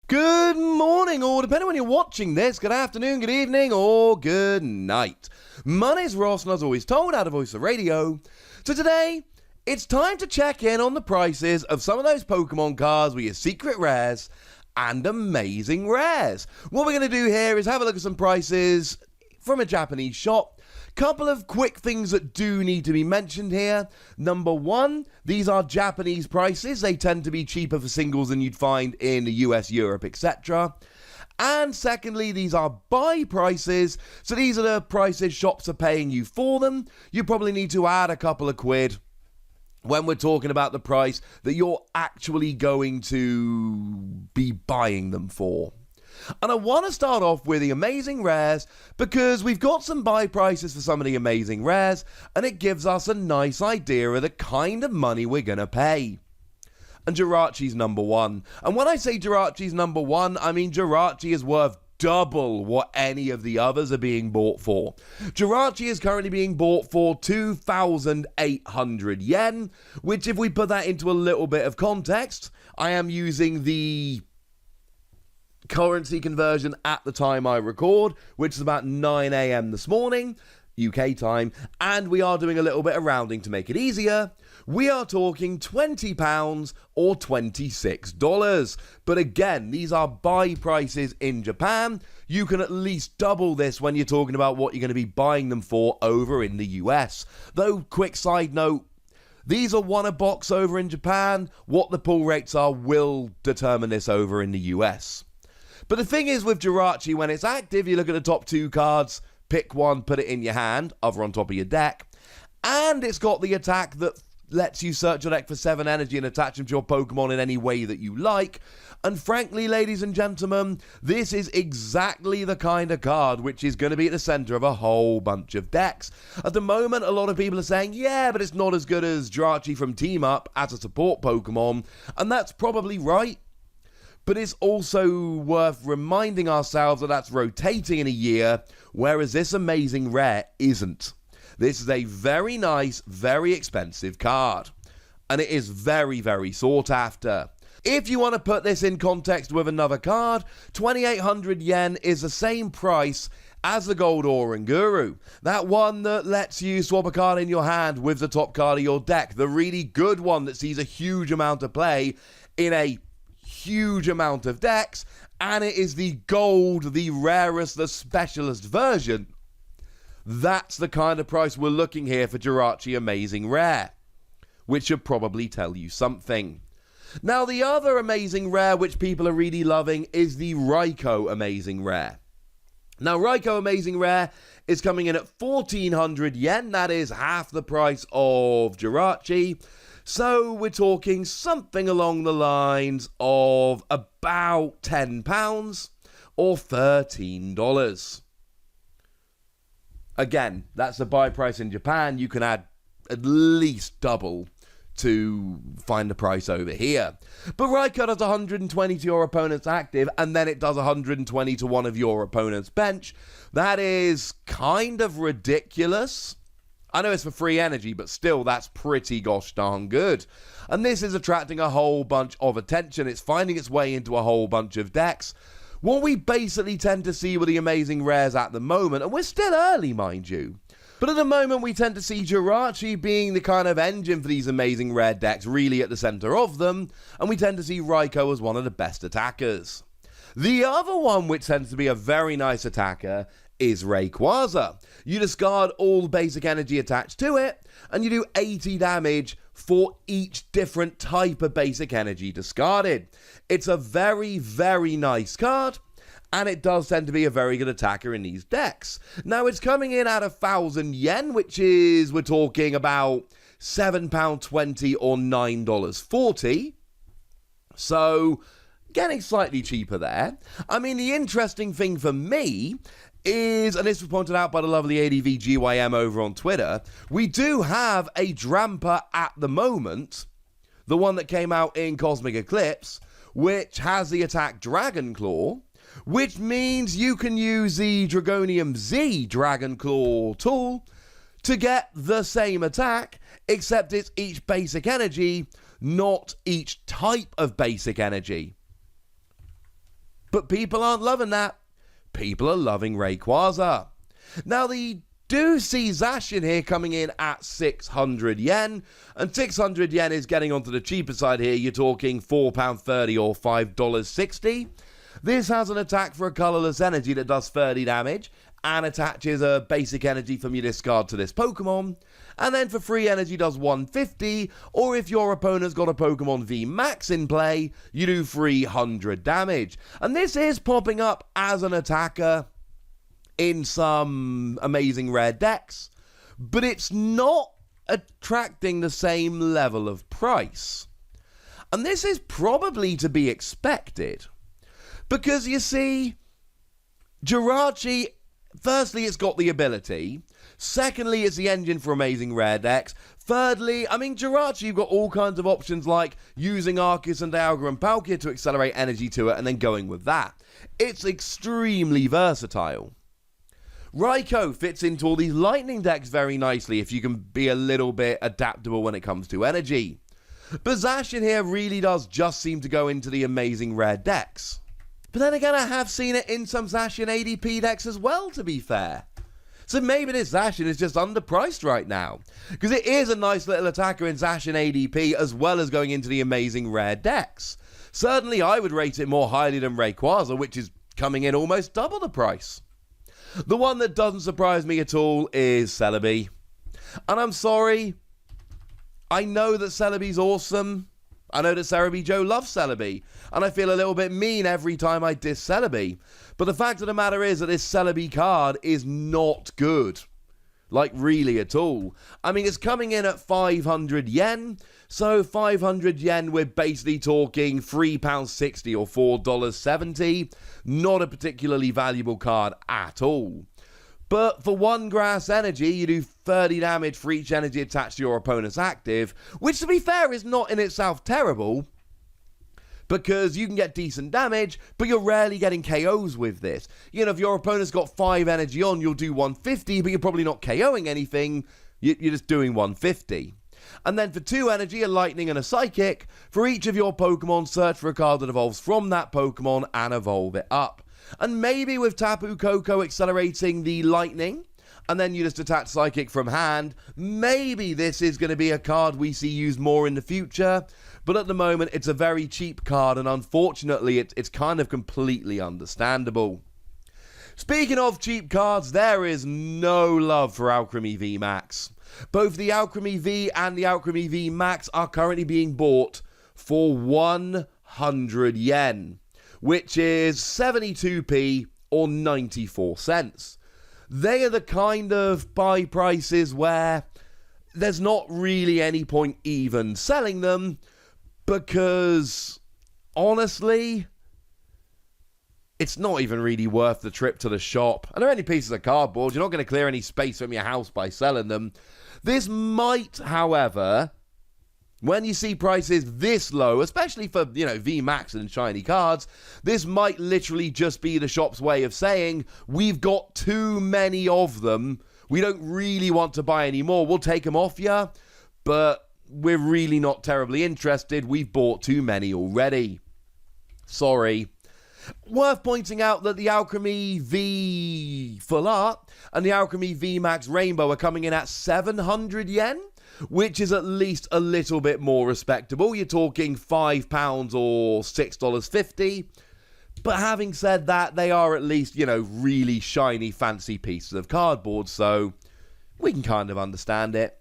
Good morning, or depending on when you're watching this, good afternoon, good evening, or good night. My name's Ross, and as always told, out of Voice of Radio. So today, it's time to check in on the prices of some of those Pokemon cards with your secret rares and amazing rares. What we're going to do here is have a look at some prices from a Japanese shop. Couple of quick things that do need to be mentioned here. Number one, these are Japanese prices. They tend to be cheaper for singles than you'd find in the US, Europe, etc. And secondly, these are buy prices. So these are the prices shops are paying you for them. You probably need to add a couple of quid when we're talking about the price that you're actually going to be buying them for. And I want to start off with the amazing rares because we've got some buy prices for some of the amazing rares and it gives us a nice idea of the kind of money we're going to pay. And Jirachi's number one. And when I say Jirachi's number one, I mean Jirachi is worth double what any of the others are being bought for. Jirachi is currently being bought for 2,800 yen, which if we put that into a little bit of context, I am using the currency conversion at the time I record, which is about 9 a.m. this morning, UK time, and we are doing a little bit of rounding to make it easier. We are talking £20 or $26. But again, these are buy prices in Japan. You can at least double this when you're talking about what you're going to be buying them for over in the US. Though, quick side note, these are one a box over in Japan. What the pull rates are will determine this over in the US. But the thing is with Jirachi, when it's active, you look at the top two cards, pick one, put it in your hand, other on top of your deck, and it's got the attack that lets you search your deck for 7 energy and attach them to your Pokemon in any way that you like. And frankly, ladies and gentlemen, this is exactly the kind of card which is going to be at the center of a whole bunch of decks. At the moment, a lot of people are saying, yeah, but it's not as good as Jirachi from Team Up as a support Pokemon, and that's probably right. But it's also worth reminding ourselves that that's rotating in a year, whereas this amazing rare isn't. This is a very nice, very expensive card. And it is very, very sought after. If you want to put this in context with another card, 2,800 yen is the same price as the Gold Oranguru. That one that lets you swap a card in your hand with the top card of your deck. The really good one that sees a huge amount of play in a huge amount of decks, and it is the gold, the rarest, the specialist version. That's the kind of price we're looking here for Jirachi Amazing Rare, which should probably tell you something. Now, the other amazing rare which people are really loving is the Raikou Amazing Rare. Now, Raikou Amazing Rare is coming in at 1,400 yen. That is half the price of Jirachi. So we're talking something along the lines of about £10 or $13. Again, that's the buy price in Japan. You can add at least double to find the price over here. But Raikou does 120 to your opponent's active, and then it does 120 to one of your opponent's bench. That is kind of ridiculous. I know it's for free energy, but still, that's pretty gosh darn good. And this is attracting a whole bunch of attention. It's finding its way into a whole bunch of decks. What we basically tend to see with the amazing rares at the moment, and we're still early, mind you, but at the moment we tend to see Jirachi being the kind of engine for these amazing rare decks, really at the center of them, and we tend to see Raikou as one of the best attackers. The other one which tends to be a very nice attacker is Rayquaza. You discard all the basic energy attached to it, and you do 80 damage for each different type of basic energy discarded. It's a very, very nice card, and it does tend to be a very good attacker in these decks. Now, it's coming in at 1,000 yen, which is, we're talking about £7.20 or $9.40. So, getting slightly cheaper there. I mean, the interesting thing for me is, and this was pointed out by the lovely ADVGYM over on Twitter, we do have a Drampa at the moment, the one that came out in Cosmic Eclipse, which has the attack Dragon Claw, which means you can use the Dragonium Z Dragon Claw tool to get the same attack, except it's each basic energy, not each type of basic energy. But people aren't loving that. People are loving Rayquaza. Now, the do see Zacian here coming in at 600 yen, and 600 yen is getting onto the cheaper side here. You're talking £4.30 or $5.60. This has an attack for a colourless energy that does 30 damage, and attaches a basic energy from your discard to this Pokemon, and then for free energy does 150, or if your opponent's got a Pokemon V Max in play, you do 300 damage. And this is popping up as an attacker in some amazing rare decks, but it's not attracting the same level of price. And this is probably to be expected, because you see, Jirachi, firstly, it's got the ability. Secondly, it's the engine for amazing rare decks. Thirdly, I mean, Jirachi, you've got all kinds of options like using Arceus and Dialga and Palkia to accelerate energy to it and then going with that. It's extremely versatile. Raikou fits into all these lightning decks very nicely if you can be a little bit adaptable when it comes to energy. But Zacian here really does just seem to go into the amazing rare decks. But then again, I have seen it in some Zacian ADP decks as well, to be fair. So maybe this Zacian is just underpriced right now, because it is a nice little attacker in Zacian ADP as well as going into the amazing rare decks. Certainly I would rate it more highly than Rayquaza, which is coming in almost double the price. The one that doesn't surprise me at all is Celebi. And I'm sorry, I know that Celebi's awesome. I know that Celebi Joe loves Celebi, and I feel a little bit mean every time I diss Celebi. But the fact of the matter is that this Celebi card is not good. Like, really at all. I mean, it's coming in at 500 yen. So 500 yen, we're basically talking £3.60 or $4.70. Not a particularly valuable card at all. But for 1 grass energy, you do 30 damage for each energy attached to your opponent's active, which, to be fair, is not in itself terrible, because you can get decent damage, but you're rarely getting KOs with this. You know, if your opponent's got 5 energy on, you'll do 150, but you're probably not KOing anything, you're just doing 150. And then for 2 energy, a lightning and a psychic, for each of your Pokemon, search for a card that evolves from that Pokemon and evolve it up. And maybe with Tapu Koko accelerating the lightning, and then you just attach Psychic from hand, maybe this is going to be a card we see used more in the future. But at the moment, it's a very cheap card, and unfortunately, it's kind of completely understandable. Speaking of cheap cards, there is no love for Alcremie V Max. Both the Alcremie V and the Alcremie V Max are currently being bought for 100 yen. Which is 72p or 94 cents. They are the kind of buy prices where there's not really any point even selling them, because honestly, it's not even really worth the trip to the shop. And they're only pieces of cardboard. You're not going to clear any space from your house by selling them. This might, however, when you see prices this low, especially for, V Max and shiny cards, this might literally just be the shop's way of saying, we've got too many of them. We don't really want to buy any more. We'll take them off you, but we're really not terribly interested. We've bought too many already. Sorry. Worth pointing out that the Alcremie V Full Art and the Alcremie V Max Rainbow are coming in at 700 yen. Which is at least a little bit more respectable. You're talking £5 or $6.50. But having said that, they are at least, really shiny, fancy pieces of cardboard, so we can kind of understand it.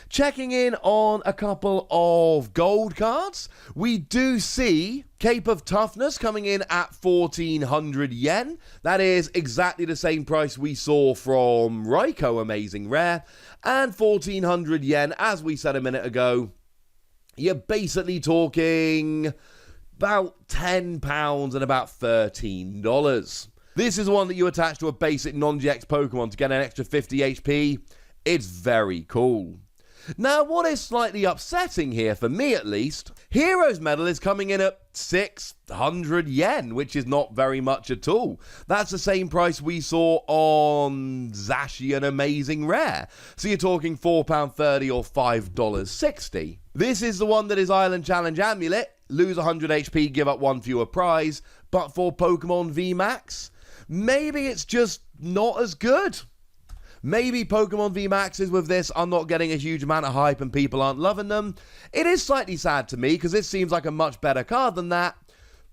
Checking in on a couple of gold cards, we do see Cape of Toughness coming in at 1,400 yen. That is exactly the same price we saw from Raikou Amazing Rare. And 1,400 yen, as we said a minute ago, you're basically talking about £10 and about $13. This is one that you attach to a basic non-GX Pokemon to get an extra 50 HP. It's very cool. Now, what is slightly upsetting here, for me at least, Heroes Medal is coming in at 600 yen, which is not very much at all. That's the same price we saw on Zacian Amazing Rare. So you're talking £4.30 or $5.60. This is the one that is Island Challenge Amulet, lose 100 HP, give up one fewer prize, but for Pokemon VMAX, maybe it's just not as good. Maybe Pokemon VMAXs with this are not getting a huge amount of hype and people aren't loving them. It is slightly sad to me because this seems like a much better card than that.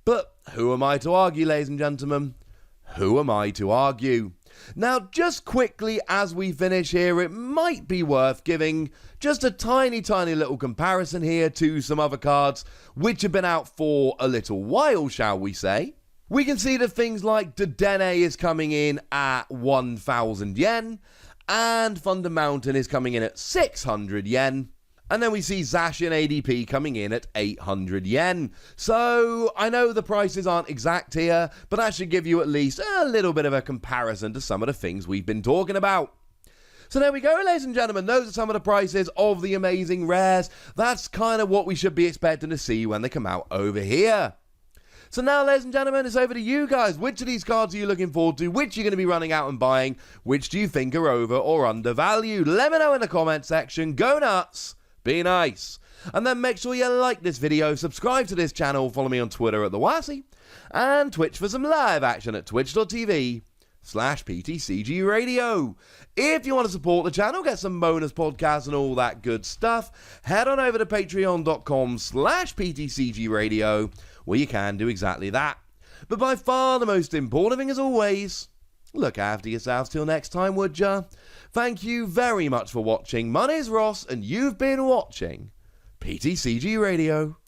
But who am I to argue, ladies and gentlemen? Who am I to argue? Now, just quickly as we finish here, it might be worth giving just a tiny little comparison here to some other cards which have been out for a little while, shall we say. We can see that things like Dedenne is coming in at 1,000 yen, and Thunder Mountain is coming in at 600 yen. And then we see Zacian ADP coming in at 800 yen. So, I know the prices aren't exact here, but that should give you at least a little bit of a comparison to some of the things we've been talking about. So there we go, ladies and gentlemen. Those are some of the prices of the amazing rares. That's kind of what we should be expecting to see when they come out over here. So now, ladies and gentlemen, it's over to you guys. Which of these cards are you looking forward to? Which are you going to be running out and buying? Which do you think are over or undervalued? Let me know in the comment section. Go nuts. Be nice. And then make sure you like this video, subscribe to this channel, follow me on Twitter at TheWassy, and Twitch for some live action at twitch.tv/PTCGRadio. If you want to support the channel, get some bonus podcasts and all that good stuff, head on over to patreon.com/PTCGRadio, where you can do exactly that. But by far the most important thing, as always, look after yourselves till next time, would ya? Thank you very much for watching. My name's Ross, and you've been watching PTCG Radio.